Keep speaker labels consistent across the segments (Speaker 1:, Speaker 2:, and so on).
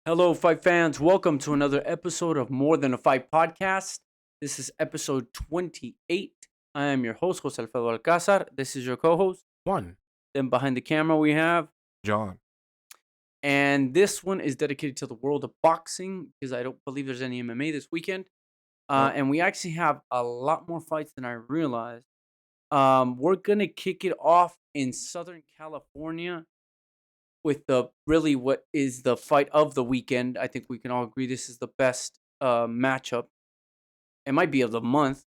Speaker 1: Hello, fight fans. Welcome to another episode of More Than a Fight podcast. This is episode 28. I am your host, Jose Alfredo Alcázar. This is your co host.
Speaker 2: One.
Speaker 1: Then behind the camera, we have
Speaker 3: John.
Speaker 1: And this one is dedicated to the world of boxing because I don't believe there's any MMA this weekend. And we actually have a lot more fights than I realized. We're going to kick it off in Southern California with what is the fight of the weekend. I think we can all agree this is the best matchup. It might be of the month.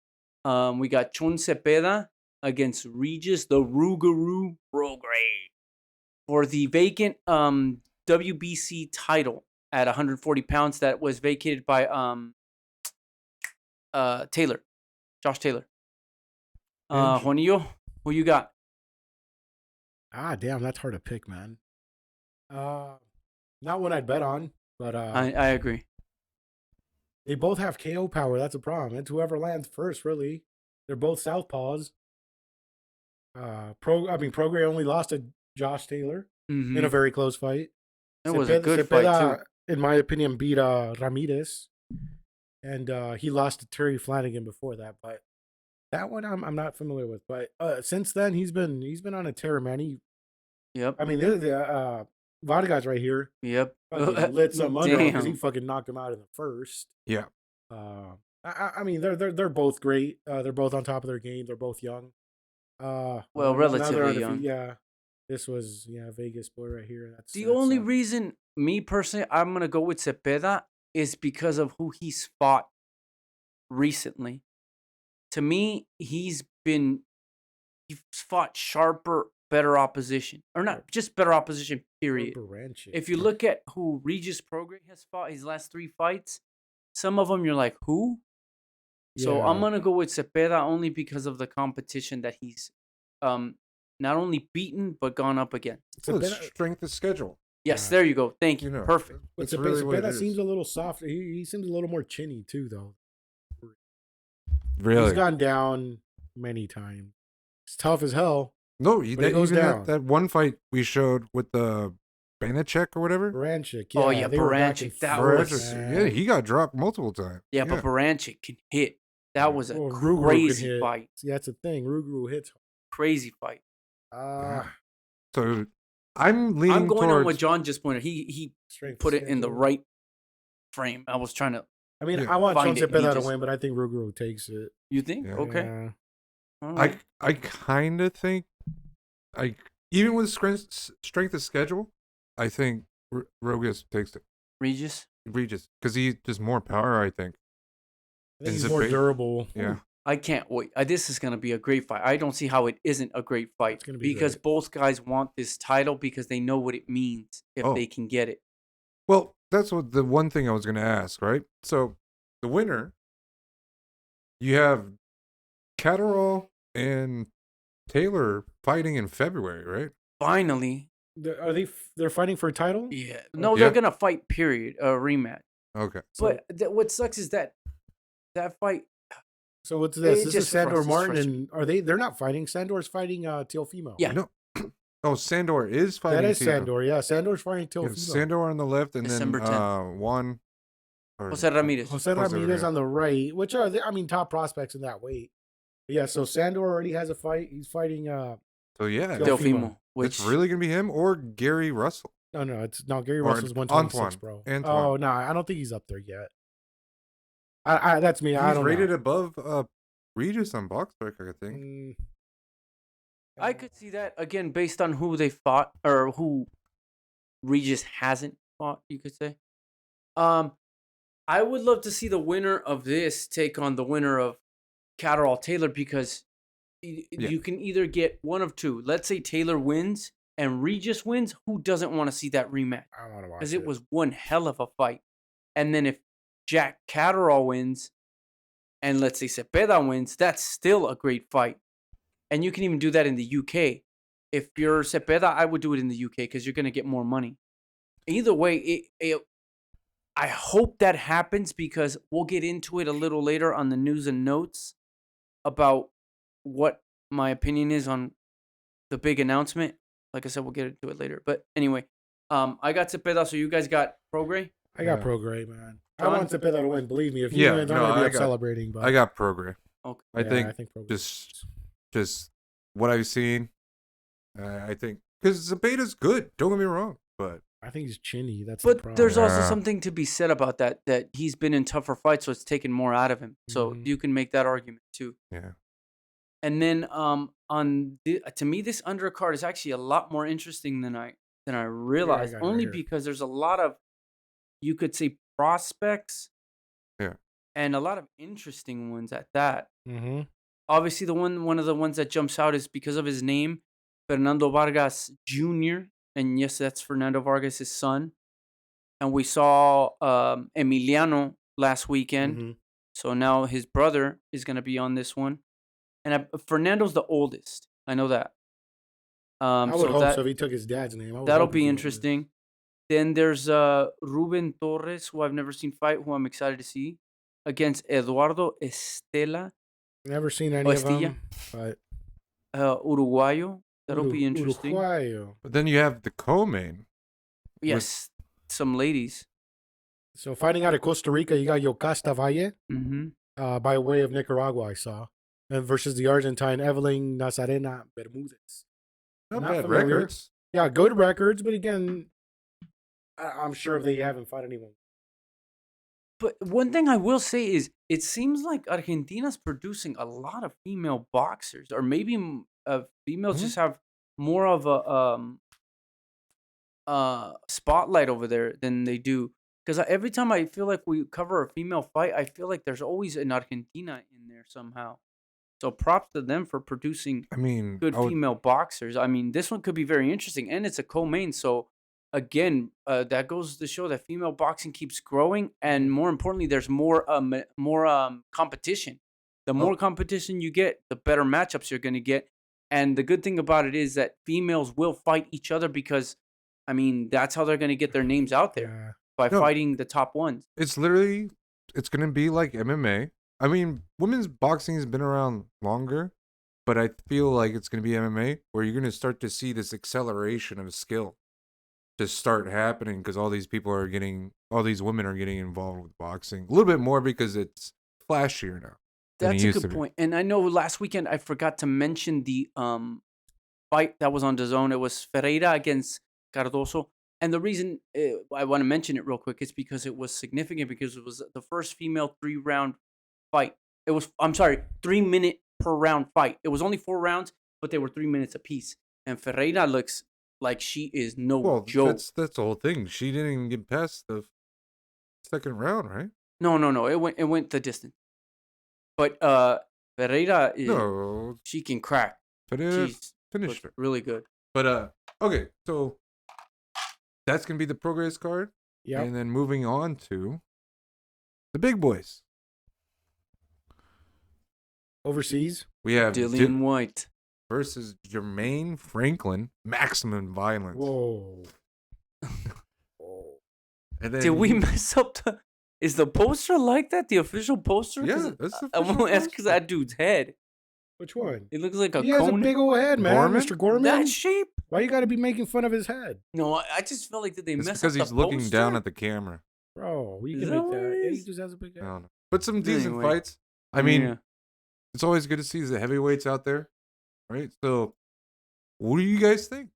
Speaker 1: We got Chon Zepeda against Regis The Rougarou Prograis for the vacant WBC title at 140 pounds that was vacated by Josh Taylor. Juanillo, who you got?
Speaker 2: Damn, that's hard to pick, man. Not one I'd bet on, but
Speaker 1: I agree.
Speaker 2: They both have KO power. That's a problem. It's whoever lands first, really. They're both southpaws. Prograis only lost to Josh Taylor in a very close fight.
Speaker 1: It was a good fight too.
Speaker 2: In my opinion, beat Ramirez, and he lost to Terry Flanagan before that. But that one I'm not familiar with. But since then he's been on a tear, man.
Speaker 1: Yep.
Speaker 2: I mean, the Vodka's right here.
Speaker 1: Yep.
Speaker 2: Lit some under because he fucking knocked him out in the first.
Speaker 3: Yeah.
Speaker 2: I mean, they're both great. They're both on top of their game. They're both young.
Speaker 1: Relatively young.
Speaker 2: Yeah. This was Vegas boy right here. That's
Speaker 1: the only reason me personally I'm gonna go with Zepeda is because of who he's fought recently. To me, he's fought sharper, better opposition, or not just better opposition. Period. If you look at who Regis Prograis has fought his last 3 fights, some of them you're like, who? Yeah. So I'm gonna go with Zepeda only because of the competition that he's not only beaten but gone up against.
Speaker 3: Strength of schedule.
Speaker 1: Yes, there you go. Thank you. Perfect.
Speaker 2: But Zepeda seems a little soft. He seems a little more chinny too, though.
Speaker 3: Really,
Speaker 2: he's gone down many times. It's tough as hell.
Speaker 3: No, he goes down. That one fight we showed with the Banachek or whatever.
Speaker 2: Baranchik.
Speaker 1: Yeah, Baranchik.
Speaker 3: Yeah, he got dropped multiple times.
Speaker 1: Yeah, but Baranchik can hit. That was a crazy fight.
Speaker 2: See, that's the thing. Rougarou hits.
Speaker 1: Crazy fight.
Speaker 3: So I'm leaning.
Speaker 1: I'm going on what John just pointed. He put it in the right frame. I was trying to.
Speaker 2: I mean, I want Chon Zepeda to win, but I think Rougarou takes it.
Speaker 1: You think?
Speaker 3: Yeah.
Speaker 1: Okay.
Speaker 2: Yeah.
Speaker 1: Right.
Speaker 3: I kind of think, even with strength of schedule, I think Regis takes it.
Speaker 1: Regis,
Speaker 3: because he just more power. I think
Speaker 2: he's more durable.
Speaker 3: Yeah.
Speaker 1: I can't wait. This is going to be a great fight. I don't see how it isn't a great fight because both guys want this title because they know what it means if they can get it.
Speaker 3: Well, that's what the one thing I was going to ask, right? So the winner, you have Catterall and Taylor fighting in February, right?
Speaker 1: Finally.
Speaker 2: They're fighting for a title?
Speaker 1: Yeah. No, they're going to fight, period. A rematch.
Speaker 3: Okay.
Speaker 1: But what sucks is that fight.
Speaker 2: So what's this? This is Sandor Martin, and they're not fighting. Sandor's fighting Teofimo.
Speaker 1: Yeah.
Speaker 3: No. Oh, Sandor is fighting.
Speaker 2: That is Sandor, yeah. Sandor's fighting Teofimo.
Speaker 3: Sandor on the left, and
Speaker 1: December
Speaker 3: then Juan.
Speaker 1: Jose Ramirez.
Speaker 2: Jose Ramirez on the right, which are, top prospects in that weight. Yeah, so Sandor already has a fight. He's fighting
Speaker 1: Teofimo.
Speaker 3: It's really going to be him or Gary Russell.
Speaker 2: No, Gary Russell's 126, bro.
Speaker 3: Antoine.
Speaker 2: Oh, no, I don't think he's up there yet. That's me. I don't know.
Speaker 3: He's rated above Regis on Box Strike, I think.
Speaker 1: I could see that again based on who they fought or who Regis hasn't fought. You could say. I would love to see the winner of this take on the winner of Catterall Taylor because you can either get one of two. Let's say Taylor wins and Regis wins. Who doesn't want to see that rematch?
Speaker 2: I want to watch
Speaker 1: because it was one hell of a fight. And then if Jack Catterall wins, and let's say Zepeda wins, that's still a great fight. And you can even do that in the UK. If you're Zepeda, I would do it in the UK because you're going to get more money. Either way, I hope that happens because we'll get into it a little later on the news and notes about what my opinion is on the big announcement. Like I said, we'll get into it later. But anyway, I got Zepeda, so you guys got Prograis?
Speaker 2: I got
Speaker 3: Yeah.
Speaker 2: Prograis, man. I
Speaker 1: John?
Speaker 2: want Zepeda to win. Believe me, if he
Speaker 3: Yeah,
Speaker 2: wins, I'm
Speaker 3: no,
Speaker 2: gonna be
Speaker 3: I
Speaker 2: up
Speaker 3: got-
Speaker 2: celebrating. But
Speaker 3: I got Prograis.
Speaker 1: Okay.
Speaker 3: I
Speaker 2: yeah,
Speaker 3: think
Speaker 2: Prograis.
Speaker 3: just what I've seen. I think because Zepeda's good. Don't get me wrong, but
Speaker 2: I think he's chinny. That's the
Speaker 1: But
Speaker 2: problem.
Speaker 1: there's also
Speaker 3: Yeah.
Speaker 1: something to be said about that he's been in tougher fights, so it's taken more out of him. So
Speaker 2: Mhm.
Speaker 1: you can make that argument too.
Speaker 3: yeah.
Speaker 1: And then to me, this undercard is actually a lot more interesting than I realized.
Speaker 2: got it right
Speaker 1: Only
Speaker 2: here.
Speaker 1: because there's a lot of, you could say, prospects.
Speaker 3: Yeah.
Speaker 1: And a lot of interesting ones at that.
Speaker 2: Mm-hmm.
Speaker 1: Obviously, one of the ones that jumps out is because of his name, Fernando Vargas Jr. And yes, that's Fernando Vargas' son. And we saw Emiliano last weekend.
Speaker 2: Mm-hmm.
Speaker 1: So now his brother is going to be on this one. And Fernando's the oldest. I know that.
Speaker 2: I would hope
Speaker 1: that,
Speaker 2: so if he took his dad's name. I would
Speaker 1: that'll
Speaker 2: hope
Speaker 1: be
Speaker 2: he would.
Speaker 1: interesting. Then there's Ruben Torres, who I've never seen fight, who I'm excited to see, against Eduardo Estela,
Speaker 2: Never seen any of
Speaker 1: Estilla.
Speaker 2: them, but
Speaker 1: Uruguayo. That'll be interesting.
Speaker 2: Uruguayo.
Speaker 3: But then you have the co-main.
Speaker 1: Yes, some ladies.
Speaker 2: So fighting out of Costa Rica, you got Yocasta Valle
Speaker 1: Mm-hmm.
Speaker 2: by way of Nicaragua, I saw, and versus the Argentine Evelyn Nazarena Bermudez.
Speaker 3: Not
Speaker 2: Not
Speaker 3: bad
Speaker 2: familiar.
Speaker 3: records.
Speaker 2: Yeah, good records, but again, I'm sure they haven't fought anyone.
Speaker 1: But one thing I will say is, it seems like Argentina's producing a lot of female boxers, or maybe females just have more of a spotlight over there than they do. Because every time I feel like we cover a female fight, I feel like there's always an Argentina in there somehow. So props to them for producing
Speaker 3: I mean,
Speaker 1: good
Speaker 3: I would-
Speaker 1: female boxers. I mean, this one could be very interesting, and it's a co-main. So again, that goes to show that female boxing keeps growing, and more importantly, there's more competition. The more competition you get, the better matchups you're going to get. And the good thing about it is that females will fight each other because, I mean, that's how they're going to get their names out there, by fighting the top ones.
Speaker 3: it's literally, it's going to be like MMA. I mean, women's boxing has been around longer, but I feel like it's going to be MMA where you're going to start to see this acceleration of skill just start happening because all these women are getting involved with boxing a little bit more because it's flashier now.
Speaker 1: That's a good point. And I know last weekend I forgot to mention the fight that was on DAZN. It was Ferreira against Cardoso. And the reason I want to mention it real quick is because it was significant, because it was the first female 3-round fight. It was, 3-minute per round fight. It was only 4 rounds, but they were 3 minutes apiece. And Ferreira looks like she is no joke.
Speaker 3: That's the whole thing. She didn't even get past the second round, right?
Speaker 1: No. It went the distance. But Ferreira she can crack.
Speaker 3: Ferreira
Speaker 1: She's
Speaker 3: finished her.
Speaker 1: really good.
Speaker 3: But okay, so that's gonna be the Prograis card.
Speaker 2: Yeah.
Speaker 3: And then moving on to the big boys.
Speaker 2: Overseas,
Speaker 3: We have
Speaker 1: Dillian Whyte
Speaker 3: versus Jermaine Franklin, maximum violence.
Speaker 2: whoa.
Speaker 3: And then
Speaker 1: Did we mess up the? Is the poster like that? The official poster?
Speaker 3: Yeah,
Speaker 1: 'Cause
Speaker 3: that's the
Speaker 1: I
Speaker 3: official
Speaker 1: won't ask because
Speaker 3: poster.
Speaker 1: that dude's head.
Speaker 2: Which one?
Speaker 1: It looks like a
Speaker 2: He has a
Speaker 1: cone.
Speaker 2: big old head, man.
Speaker 3: Gorman?
Speaker 2: Mr. Gorman.
Speaker 1: That shape?
Speaker 2: Why you got to be making fun of his head,
Speaker 1: No, I just felt like, did they
Speaker 3: It's
Speaker 1: mess
Speaker 3: because
Speaker 1: up
Speaker 3: he's
Speaker 1: the
Speaker 3: looking down
Speaker 1: poster?
Speaker 3: at the camera.
Speaker 2: bro? We
Speaker 1: Is
Speaker 2: can
Speaker 1: that
Speaker 2: make
Speaker 1: what
Speaker 2: that.
Speaker 1: it
Speaker 2: Yeah, he
Speaker 1: is?
Speaker 2: just has a big
Speaker 3: I
Speaker 2: head.
Speaker 3: don't know. But some decent
Speaker 1: Anyway.
Speaker 3: fights. I mean,
Speaker 1: Yeah.
Speaker 3: it's always good to see the heavyweights out there, right? So, what do you guys think?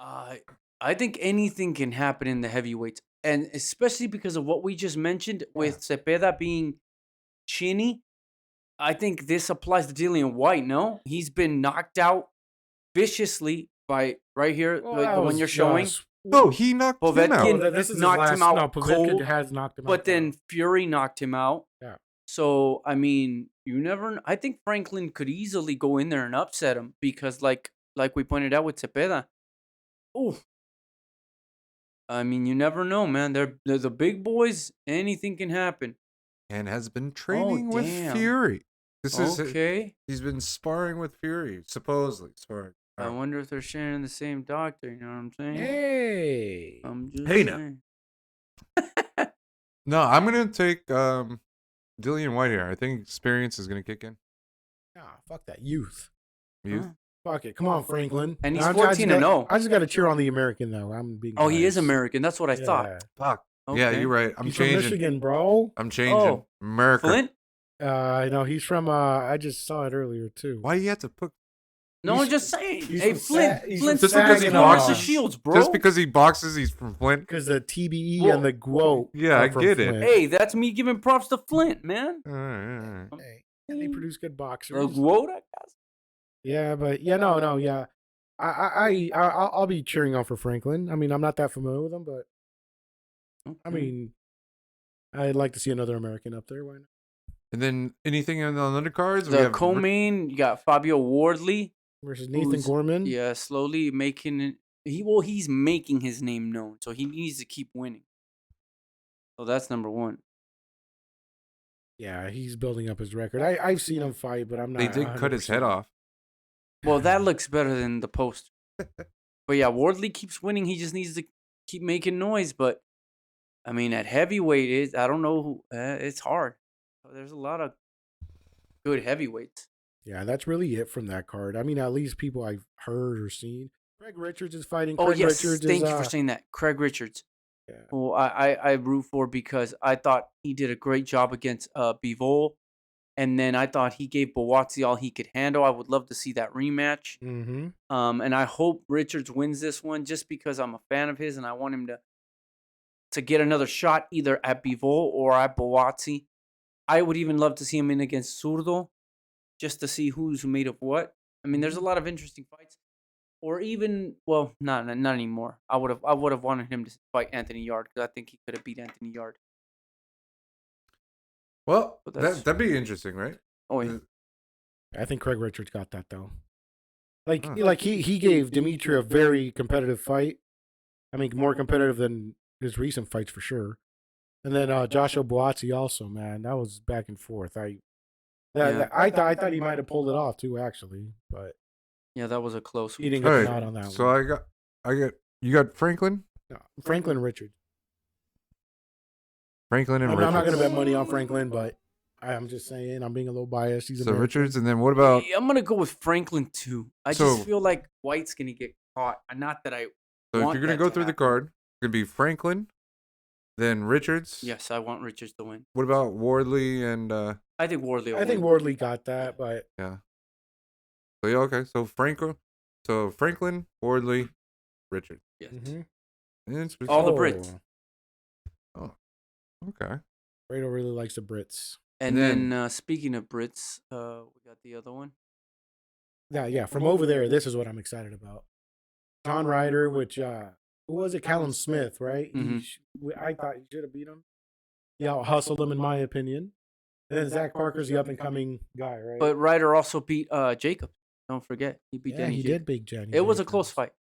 Speaker 1: I think anything can happen in the heavyweights, and especially because of what we just mentioned with Zepeda being chinny. I think this applies to Dillian Whyte. No, he's been knocked out viciously by right here, the one you're showing.
Speaker 3: No, he knocked him
Speaker 1: Povetkin
Speaker 3: out.
Speaker 2: This is
Speaker 1: knocked
Speaker 2: his last,
Speaker 1: him out
Speaker 2: No, Povetkin
Speaker 1: cold,
Speaker 2: has knocked him out.
Speaker 1: But then Fury knocked him out.
Speaker 2: Yeah.
Speaker 1: So I mean, you never. I think Franklin could easily go in there and upset him because, like we pointed out with Zepeda. Oh, I mean, you never know, man. They're the big boys. Anything can happen.
Speaker 3: And has been training with
Speaker 1: damn.
Speaker 3: Fury. This is
Speaker 1: Okay.
Speaker 3: He's been sparring with Fury, supposedly sparring.
Speaker 1: I wonder if they're sharing the same doctor. You know what I'm saying?
Speaker 2: Hey.
Speaker 1: I'm just
Speaker 3: Hey, now.
Speaker 1: saying.
Speaker 3: No, I'm gonna take Dillian Whyte here. I think experience is gonna kick in.
Speaker 2: Nah, fuck that youth.
Speaker 3: You?
Speaker 1: Huh?
Speaker 2: Fuck it. Come on, Franklin.
Speaker 1: And he's
Speaker 2: I just
Speaker 1: 14-0.
Speaker 2: I just got to cheer on the American, though. I'm being
Speaker 1: Oh, he is
Speaker 2: biased.
Speaker 1: American. That's what I thought.
Speaker 2: Yeah.
Speaker 3: Fuck. Yeah,
Speaker 1: Okay.
Speaker 3: you're right. I'm
Speaker 2: He's from
Speaker 3: changing.
Speaker 2: Michigan, bro.
Speaker 3: I'm changing.
Speaker 1: Oh,
Speaker 3: America.
Speaker 1: Flint?
Speaker 2: I know he's from. I just saw it earlier too.
Speaker 3: Why you have to put
Speaker 1: No,
Speaker 2: He's-
Speaker 1: I'm just saying.
Speaker 2: he's
Speaker 1: Hey,
Speaker 2: from
Speaker 1: Flint.
Speaker 2: Sa- he's
Speaker 1: Flint's
Speaker 2: from
Speaker 3: just because he
Speaker 1: Florida
Speaker 2: Saginaw.
Speaker 3: boxes?
Speaker 1: Shields, bro.
Speaker 3: Just because he boxes, he's from Flint?
Speaker 2: Because the TBE
Speaker 1: Well,
Speaker 2: and the GWO.
Speaker 3: Yeah,
Speaker 2: are
Speaker 3: I
Speaker 2: from
Speaker 3: get it.
Speaker 2: Flint.
Speaker 1: Hey, that's me giving props to Flint, man.
Speaker 3: All right.
Speaker 2: Hey, and they produce good boxers.
Speaker 1: The Guoda guys.
Speaker 2: Yeah, but yeah, no, yeah. I'll be cheering on for Franklin. I mean, I'm not that familiar with him, but I mean, I'd like to see another American up there. Why not?
Speaker 3: And then anything on the undercards?
Speaker 1: The co-main, you got Fabio Wardley
Speaker 2: Versus Nathan
Speaker 1: who's-
Speaker 2: Gorman.
Speaker 1: Yeah, slowly making it. He's making his name known, so he needs to keep winning. So that's number one.
Speaker 2: Yeah, he's building up his record. I've seen him fight, but I'm not.
Speaker 3: They did cut his head
Speaker 2: 100%.
Speaker 3: off.
Speaker 1: Well, that looks better than the poster. But yeah, Wardley keeps winning. He just needs to keep making noise. But I mean, at heavyweight, I don't know. It's hard. There's a lot of good heavyweights.
Speaker 2: Yeah, that's really it from that card. I mean, at least people I've heard or seen. Craig Richards is fighting.
Speaker 1: Oh
Speaker 2: Craig
Speaker 1: yes,
Speaker 2: Richards
Speaker 1: thank
Speaker 2: is,
Speaker 1: you for saying that, Craig Richards.
Speaker 2: Yeah.
Speaker 1: Well, I root for because I thought he did a great job against Bivol, and then I thought he gave Bawatsi all he could handle. I would love to see that rematch.
Speaker 2: Mm-hmm.
Speaker 1: And I hope Richards wins this one just because I'm a fan of his and I want him to get another shot either at Bivol or at Bawatsi. I would even love to see him in against Zurdo just to see who's made of what. I mean, there's a lot of interesting fights. Or even, well, not anymore. I would have wanted him to fight Anthony Yard because I think he could have beat Anthony Yard.
Speaker 3: Well,
Speaker 1: But that's-
Speaker 3: that'd be interesting, right?
Speaker 1: Oh yeah.
Speaker 2: I think Craig Richards got that though. Like,
Speaker 3: Huh.
Speaker 2: like he gave Dimitri a very competitive fight. I mean, more competitive than his recent fights for sure. And then Joshua Buatsi also, man, that was back and forth. I thought he might have pulled it off too, actually, but
Speaker 1: Yeah, that was a close
Speaker 2: he
Speaker 1: one.
Speaker 2: didn't
Speaker 3: All
Speaker 2: get
Speaker 3: right.
Speaker 2: the nod on that
Speaker 3: So
Speaker 2: one.
Speaker 3: you got Franklin?
Speaker 2: No, Franklin Richards.
Speaker 3: Franklin and
Speaker 2: I'm
Speaker 3: Richards.
Speaker 2: not going to bet money on Franklin, but I'm just saying I'm being a little biased. He's
Speaker 3: So
Speaker 2: American.
Speaker 3: Richards, and then what about?
Speaker 1: Yeah, I'm gonna go with Franklin too. I
Speaker 3: So-
Speaker 1: just feel like White's gonna get caught. Not that I.
Speaker 3: So if
Speaker 1: want
Speaker 3: you're gonna
Speaker 1: that
Speaker 3: go
Speaker 1: to
Speaker 3: through the
Speaker 1: happen.
Speaker 3: card, it's gonna be Franklin, then Richards.
Speaker 1: Yes, I want Richards to win.
Speaker 3: What about Wardley and?
Speaker 1: I think Wardley. Will
Speaker 2: I think
Speaker 1: win.
Speaker 2: Wardley got that, but
Speaker 3: Yeah. So yeah, okay. So Franklin, Wardley, Richards.
Speaker 1: Yes.
Speaker 2: mhm.
Speaker 3: Interesting.
Speaker 1: All the Brits.
Speaker 3: Okay.
Speaker 2: Rado really likes the Brits.
Speaker 1: And
Speaker 3: then-
Speaker 1: then speaking of Brits, we got the other one.
Speaker 2: Yeah. From over there, this is what I'm excited about. John Ryder, which who was it? Callum Smith, right?
Speaker 1: Mhm.
Speaker 2: I thought he should have beat him. Yeah, hustled him in my opinion. And then Zach Parker's the up and coming guy, right?
Speaker 1: But Ryder also beat Jacob. Don't forget, he beat
Speaker 2: yeah,
Speaker 1: Danny
Speaker 2: he
Speaker 1: Jacobs.
Speaker 2: did big Jenny.
Speaker 1: It was a
Speaker 2: Jacobs.
Speaker 1: close fight.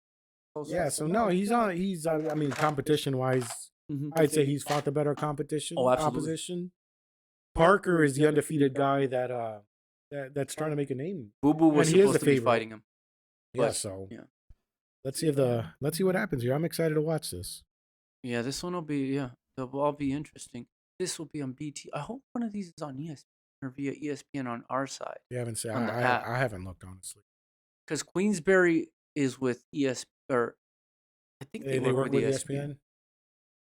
Speaker 1: Close
Speaker 2: Yeah,
Speaker 1: fight.
Speaker 2: so no, he's I mean, competition wise,
Speaker 1: Mhm.
Speaker 2: I'd say he's fought the better competition.
Speaker 1: Oh, absolutely.
Speaker 2: Opposition. Parker is the undefeated guy that's trying to make a name.
Speaker 1: Boo Boo was
Speaker 2: And he is
Speaker 1: supposed
Speaker 2: the
Speaker 1: to be
Speaker 2: favorite.
Speaker 1: fighting him.
Speaker 2: Yeah,
Speaker 1: But,
Speaker 2: so
Speaker 1: yeah.
Speaker 2: let's see what happens here. I'm excited to watch this.
Speaker 1: Yeah, this one will be they'll all be interesting. This will be on BT. I hope one of these is on ESPN or via ESPN on our side.
Speaker 2: You haven't said
Speaker 1: On the app.
Speaker 2: I haven't looked honestly.
Speaker 1: Because Queensberry is with or I think
Speaker 2: They work with ESPN.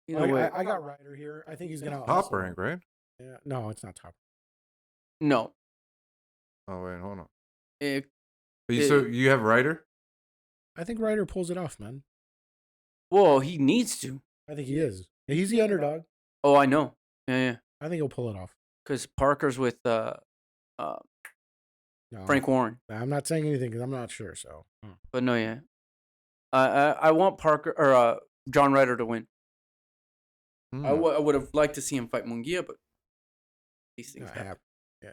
Speaker 1: You know what?
Speaker 2: I got Ryder here. I think he's gonna
Speaker 3: Top
Speaker 2: hustle.
Speaker 3: rank, right?
Speaker 2: Yeah, no, it's not top.
Speaker 1: No.
Speaker 3: Oh wait, hold on.
Speaker 1: It,
Speaker 3: So you have Ryder?
Speaker 2: I think Ryder pulls it off, man.
Speaker 1: well, he needs to.
Speaker 2: I think he is. He's the underdog.
Speaker 1: Oh, I know. Yeah.
Speaker 2: I think he'll pull it off.
Speaker 1: Because Parker's with
Speaker 2: No,
Speaker 1: Frank Warren.
Speaker 2: I'm not saying anything because I'm not sure. So
Speaker 1: But no, yeah. I want Parker or John Ryder to win.
Speaker 3: Hmm.
Speaker 1: I would have liked to see him fight Munguia, but these things
Speaker 2: not
Speaker 1: happen.
Speaker 2: happy. Yeah.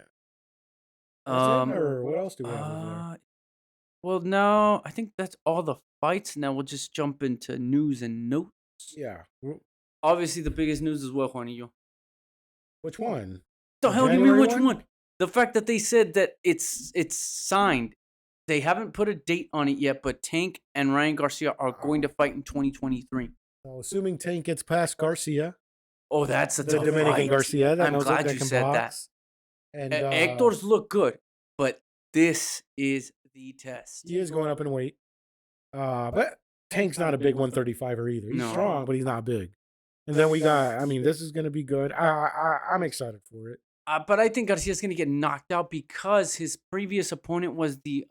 Speaker 2: That's it,
Speaker 1: Um,
Speaker 2: or what else do we have over there?
Speaker 1: well, now I think that's all the fights. Now we'll just jump into news and notes.
Speaker 2: Yeah.
Speaker 1: Obviously, the biggest news is what, Juanillo?
Speaker 2: Which one?
Speaker 1: The
Speaker 2: The
Speaker 1: hell do you mean
Speaker 2: January
Speaker 1: which
Speaker 2: one?
Speaker 1: one? The fact that they said that it's signed. They haven't put a date on it yet, but Tank and Ryan Garcia are going to fight in 2023.
Speaker 2: So assuming Tank gets past Garcia,
Speaker 1: Oh, that's a
Speaker 2: the
Speaker 1: tough
Speaker 2: Dominican
Speaker 1: fight.
Speaker 2: Garcia, that
Speaker 1: I'm
Speaker 2: knows
Speaker 1: glad
Speaker 2: that
Speaker 1: you
Speaker 2: can
Speaker 1: said that.
Speaker 2: box. And
Speaker 1: Hector's look good, but this is the test.
Speaker 2: he is going up in weight. But Tank's not a big 135er either. He's
Speaker 1: No.
Speaker 2: strong, but he's not big. And then we got. I mean, this is gonna be good. I'm excited for it.
Speaker 1: But I think Garcia's gonna get knocked out because his previous opponent was the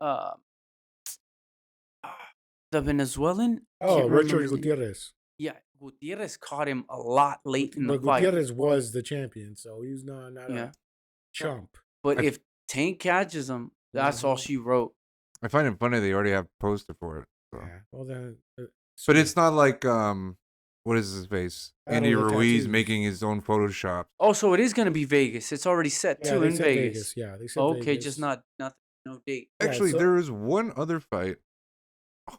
Speaker 1: Venezuelan.
Speaker 2: Oh,
Speaker 1: Can't remember
Speaker 2: Richard
Speaker 1: his name.
Speaker 2: Gutierrez.
Speaker 1: Yeah, Gutierrez caught him a lot late in the
Speaker 2: But
Speaker 1: fight.
Speaker 2: Gutierrez was the champion, so he's not
Speaker 1: Yeah.
Speaker 2: a chump.
Speaker 1: But if Tank catches him, that's all she wrote.
Speaker 3: I find it funny they already have a poster for it. So.
Speaker 2: Yeah. Well then.
Speaker 3: But it's not like what is his face? Andy
Speaker 2: Battle of the
Speaker 3: Ruiz
Speaker 2: Tattoos.
Speaker 3: making his own Photoshop.
Speaker 1: Oh, so it is gonna be Vegas. It's already set
Speaker 2: Yeah,
Speaker 1: too
Speaker 2: they
Speaker 1: in
Speaker 2: said
Speaker 1: Vegas.
Speaker 2: Yeah, they said
Speaker 1: Okay,
Speaker 2: Vegas.
Speaker 1: just not no date.
Speaker 2: Yeah,
Speaker 3: Actually,
Speaker 2: so-
Speaker 3: there is one other fight.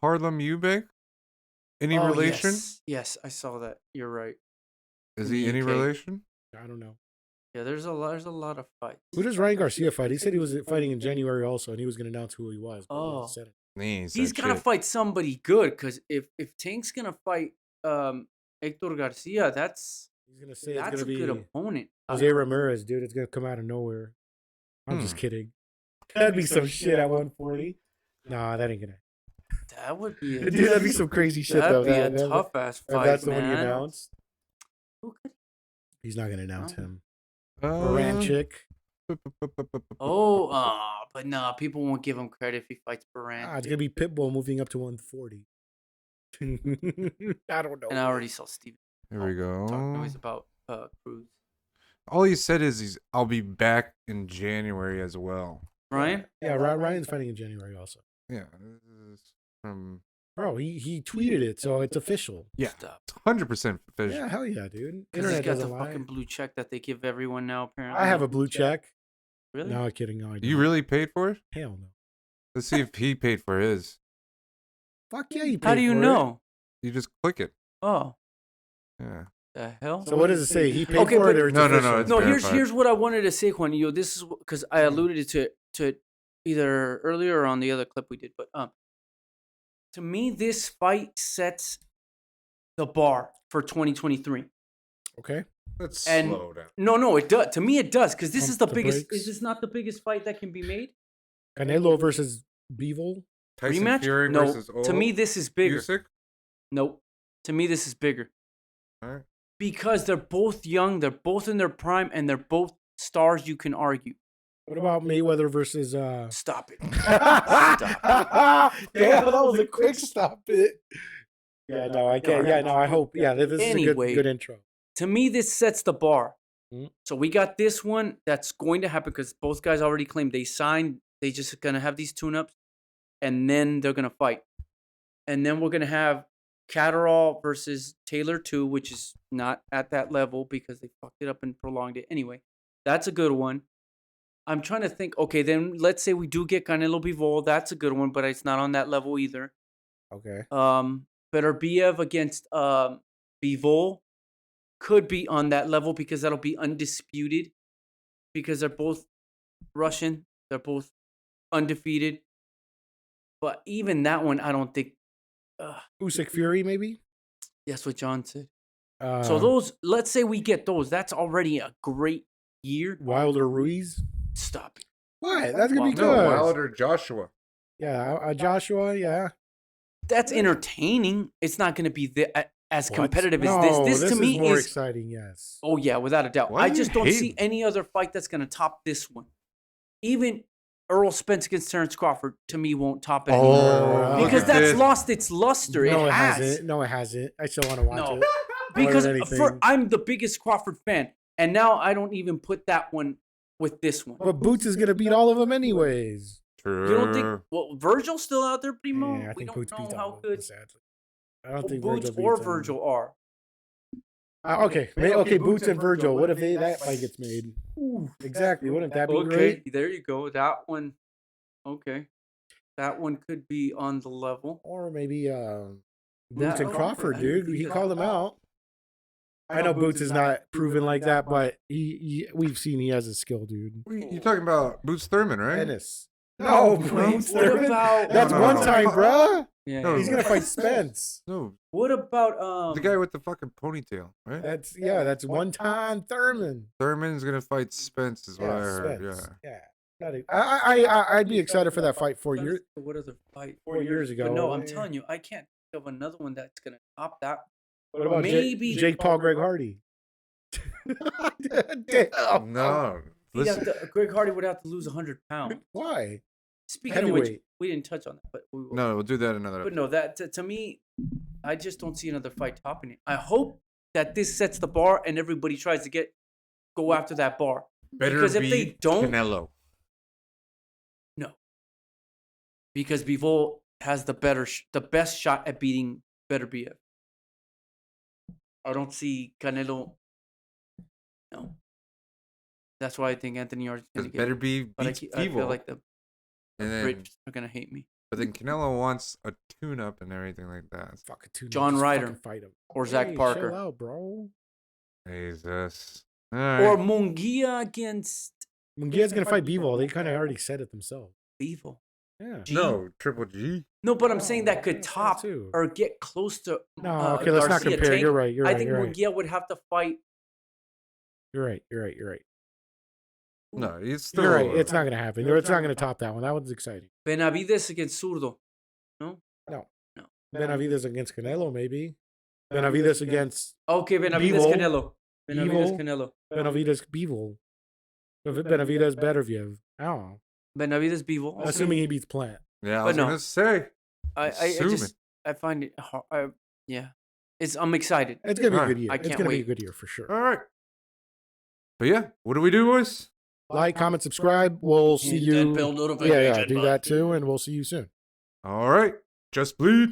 Speaker 3: Harlem Eubank. Any
Speaker 1: Oh,
Speaker 3: relation?
Speaker 1: Yes, I saw that. You're right.
Speaker 3: Is
Speaker 1: in
Speaker 3: he
Speaker 1: the
Speaker 3: any
Speaker 1: UK.
Speaker 3: relation?
Speaker 2: I don't know.
Speaker 1: Yeah, there's a lot of fights.
Speaker 2: Who does Ryan Garcia fight? He said he was fighting in January also, and he was going to announce who he was. But he
Speaker 1: Oh.
Speaker 2: hasn't said it.
Speaker 1: He's gotta fight somebody good because if Tank's gonna fight Hector Garcia, that's
Speaker 2: He's going to say it's
Speaker 1: a
Speaker 2: going to be
Speaker 1: good opponent.
Speaker 2: Jose Ramirez, dude. It's going to come out of nowhere. I'm just kidding. That'd be some shit at 140. Nah, that ain't going to.
Speaker 1: That would be
Speaker 2: Dude, that'd be some crazy shit,
Speaker 1: that'd
Speaker 2: though.
Speaker 1: be a
Speaker 2: That-
Speaker 1: tough ass
Speaker 2: if
Speaker 1: fight,
Speaker 2: that's the one he
Speaker 1: man.
Speaker 2: announced.
Speaker 1: Who could-
Speaker 2: He's not going to announce
Speaker 1: No.
Speaker 2: him.
Speaker 3: Uh,
Speaker 2: Baranchik.
Speaker 1: But no, people won't give him credit if he fights
Speaker 2: Ah,
Speaker 1: Baran.
Speaker 2: it's going to be Pitbull moving up to 140. I don't know.
Speaker 1: And I already saw Steven
Speaker 3: Here we
Speaker 1: talk
Speaker 3: go.
Speaker 1: noise about Cruz.
Speaker 3: All he said is I'll be back in January as well.
Speaker 1: Ryan?
Speaker 2: Yeah, Ryan's fighting in January also.
Speaker 3: Yeah, this is from
Speaker 2: Bro, he tweeted it, so it's official.
Speaker 3: yeah,
Speaker 1: Stop.
Speaker 3: 100% official.
Speaker 2: Yeah, hell yeah, dude.
Speaker 1: 'Cause he's
Speaker 2: Internet
Speaker 1: got the
Speaker 2: doesn't lie.
Speaker 1: fucking blue check that they give everyone now, apparently.
Speaker 2: I have a blue check.
Speaker 1: Really?
Speaker 2: No, kidding. No, I don't.
Speaker 3: You really paid for it?
Speaker 2: Hell no.
Speaker 3: Let's see if he paid for his.
Speaker 2: Fuck yeah, you paid
Speaker 1: How do you
Speaker 2: for it.
Speaker 1: know?
Speaker 3: You just click it.
Speaker 1: Oh,
Speaker 3: Yeah.
Speaker 1: the hell?
Speaker 2: So what does it say? He paid
Speaker 1: Okay,
Speaker 2: for it
Speaker 1: but-
Speaker 2: or it's
Speaker 3: No, no, no,
Speaker 2: official?
Speaker 3: it's
Speaker 1: No,
Speaker 3: verified.
Speaker 1: here's what I wanted to say, Juan. This is because I alluded to either earlier or on the other clip we did, but to me, this fight sets the bar for 2023.
Speaker 2: Okay.
Speaker 3: Let's
Speaker 1: And-
Speaker 3: slow down.
Speaker 1: No, it does. To me, it does because this
Speaker 2: Pump
Speaker 1: is the
Speaker 2: the
Speaker 1: biggest.
Speaker 2: brakes.
Speaker 1: Is this not the biggest fight that can be made?
Speaker 2: Canelo versus Bivol.
Speaker 3: Tyson
Speaker 1: Rematch?
Speaker 3: Fury
Speaker 1: No.
Speaker 3: versus
Speaker 1: To me, this is bigger.
Speaker 3: Usyk?
Speaker 1: Nope. To me, this is bigger
Speaker 3: All right.
Speaker 1: because they're both young. They're both in their prime, and they're both stars. You can argue.
Speaker 2: What about Mayweather versus
Speaker 1: Stop it.
Speaker 2: Damn, that was a quick stop it. Yeah, no, I can't. Yeah, no, I hope. Yeah, this is a
Speaker 1: Anyway.
Speaker 2: good intro.
Speaker 1: To me, this sets the bar.
Speaker 2: Mhm.
Speaker 1: So we got this one that's going to happen because both guys already claimed they signed. They just gonna have these tune-ups, and then they're gonna fight. And then we're gonna have Catterall versus Taylor 2, which is not at that level because they fucked it up and prolonged it. Anyway, that's a good one. I'm trying to think. Okay, then let's say we do get Canelo Bivol. That's a good one, but it's not on that level either.
Speaker 2: Okay.
Speaker 1: Beterbiev against Bivol could be on that level because that'll be undisputed because they're both Russian. They're both undefeated. But even that one, I don't think.
Speaker 2: Usyk Fury, maybe.
Speaker 1: That's what John said.
Speaker 2: Uh,
Speaker 1: So those, let's say we get those. That's already a great year.
Speaker 2: Wilder Ruiz.
Speaker 1: Stop it.
Speaker 2: Why? That's gonna be
Speaker 1: No,
Speaker 2: good.
Speaker 3: Wilder Joshua.
Speaker 2: Yeah, Joshua. Yeah.
Speaker 1: That's entertaining. It's not going to be as
Speaker 2: What?
Speaker 1: competitive
Speaker 2: No,
Speaker 1: as this. This to
Speaker 2: is
Speaker 1: me
Speaker 2: more
Speaker 1: is.
Speaker 2: exciting. Yes.
Speaker 1: Oh yeah, without a doubt.
Speaker 3: Why
Speaker 1: I
Speaker 3: are you
Speaker 1: just don't see
Speaker 3: hating?
Speaker 1: any other fight that's going to top this one. Even Earl Spence against Terrence Crawford to me won't top it anymore.
Speaker 2: Oh,
Speaker 3: look
Speaker 1: Because
Speaker 3: at
Speaker 1: that's
Speaker 3: this.
Speaker 1: lost its luster.
Speaker 2: No,
Speaker 1: it has.
Speaker 2: hasn't. No, it hasn't. I still want to watch
Speaker 1: No.
Speaker 2: it.
Speaker 1: Because
Speaker 2: More than anything.
Speaker 1: I'm the biggest Crawford fan, and now I don't even put that one with this one.
Speaker 2: But Boots is gonna beat all of them anyways.
Speaker 3: True.
Speaker 1: You don't think? Well, Virgil's still out there, Primo.
Speaker 2: Yeah, I
Speaker 1: We
Speaker 2: think
Speaker 1: don't
Speaker 2: Boots
Speaker 1: know
Speaker 2: beats
Speaker 1: how
Speaker 2: all of them.
Speaker 1: good
Speaker 2: Sadly, I don't think
Speaker 1: Boots
Speaker 2: Virgil
Speaker 1: or
Speaker 2: beats him.
Speaker 1: Virgil are.
Speaker 2: Okay, Boots and Virgil. What if that fight gets made? Exactly. Wouldn't that be
Speaker 1: Okay,
Speaker 2: great?
Speaker 1: there you go. That one. Okay, that one could be on the level.
Speaker 2: Or maybe Boots
Speaker 1: That-
Speaker 2: and Crawford,
Speaker 1: I
Speaker 2: dude.
Speaker 1: think
Speaker 2: He
Speaker 1: that-
Speaker 2: called him out. I know Boots is not proven like that, but we've seen he has a skill, dude.
Speaker 3: You talking about Boots Thurman, right?
Speaker 2: Ennis. No,
Speaker 3: No.
Speaker 2: Boots.
Speaker 1: What
Speaker 2: Thurman.
Speaker 1: about?
Speaker 2: That's
Speaker 3: No,
Speaker 2: one
Speaker 3: no.
Speaker 2: time, bruh.
Speaker 1: Yeah.
Speaker 3: No,
Speaker 2: He's gonna fight Spence.
Speaker 3: No,
Speaker 1: What about
Speaker 3: the guy with the fucking ponytail, right?
Speaker 2: That's one time Thurman.
Speaker 3: Thurman's gonna fight Spence, is what I
Speaker 2: Yeah,
Speaker 3: heard.
Speaker 2: Spence.
Speaker 3: Yeah.
Speaker 2: Yeah. I'd be excited for that fight 4 years.
Speaker 1: What other fight?
Speaker 2: 4 years ago.
Speaker 1: But no, I'm
Speaker 2: Yeah.
Speaker 1: telling you, I can't think of another one that's gonna top that.
Speaker 2: What about
Speaker 1: maybe
Speaker 2: Jake Paul, Greg Hardy? Damn.
Speaker 3: No. Listen.
Speaker 1: Greg Hardy would have to lose 100 pounds.
Speaker 2: Why?
Speaker 1: Speaking of which,
Speaker 2: Heavyweight.
Speaker 1: we didn't touch on that, but we will.
Speaker 3: No, we'll do that another.
Speaker 1: But no, that to me, I just don't see another fight topping it. I hope that this sets the bar and everybody tries to go after that bar.
Speaker 3: Better
Speaker 1: because if
Speaker 3: be
Speaker 1: they don't,
Speaker 3: Canelo.
Speaker 1: no, because Bivol has the best shot at beating Beterbiev. I don't see Canelo. No, that's why I think Anthony Yarde is going
Speaker 3: Because
Speaker 1: to get.
Speaker 3: better be
Speaker 1: But
Speaker 3: beats
Speaker 1: I feel
Speaker 3: Bivol.
Speaker 1: like the
Speaker 3: And then,
Speaker 1: Brits are going to hate me.
Speaker 3: but then Canelo wants a tune-up and everything like that.
Speaker 2: Fuck it,
Speaker 1: John Ryder
Speaker 2: fight him.
Speaker 1: or Zach Parker.
Speaker 2: Chill out, bro.
Speaker 3: Jesus. All
Speaker 1: Or
Speaker 3: right.
Speaker 1: Munguia against
Speaker 2: Munguia's gonna fight Bivol. They kind of already said it themselves.
Speaker 1: Bivol.
Speaker 2: Yeah.
Speaker 1: G?
Speaker 3: No, Triple G.
Speaker 1: No, but I'm
Speaker 2: No,
Speaker 1: saying that
Speaker 2: I
Speaker 1: could
Speaker 2: think so
Speaker 1: top
Speaker 2: too.
Speaker 1: or get close to.
Speaker 2: No, okay, let's not
Speaker 1: Garcia
Speaker 2: compare.
Speaker 1: Tank.
Speaker 2: You're right. You're
Speaker 1: I
Speaker 2: right.
Speaker 1: think
Speaker 2: You're right.
Speaker 1: Munguia would have to fight.
Speaker 2: You're right. You're right. You're right.
Speaker 3: No, it's still.
Speaker 2: You're right. It's not gonna happen. It's not gonna top that one. That one's exciting.
Speaker 1: Benavides against Zurdo. No.
Speaker 2: Benavides against Canelo, maybe. Benavides against
Speaker 1: Okay, Benavides
Speaker 2: Bivol.
Speaker 1: Canelo. Benavides
Speaker 2: Bivol.
Speaker 1: Canelo.
Speaker 2: Benavides Bivol. Benavides Beterbiev. I don't know.
Speaker 1: Benavides Bivol. Okay.
Speaker 2: Assuming he beats Plant.
Speaker 3: Yeah, I
Speaker 1: But
Speaker 3: was
Speaker 1: no.
Speaker 3: gonna say.
Speaker 1: I find it hard. Yeah, I'm excited.
Speaker 2: It's gonna be a
Speaker 3: Alright.
Speaker 2: good year.
Speaker 1: I
Speaker 2: It's
Speaker 1: can't
Speaker 2: gonna be a
Speaker 1: wait.
Speaker 2: good year for sure.
Speaker 3: All right. But yeah, what do we do, boys?
Speaker 2: Like, comment, subscribe. We'll see
Speaker 1: Hit that
Speaker 2: you.
Speaker 1: bell notification
Speaker 2: Yeah, do
Speaker 1: button.
Speaker 2: that too, and we'll see you soon.
Speaker 3: All right. Just bleed.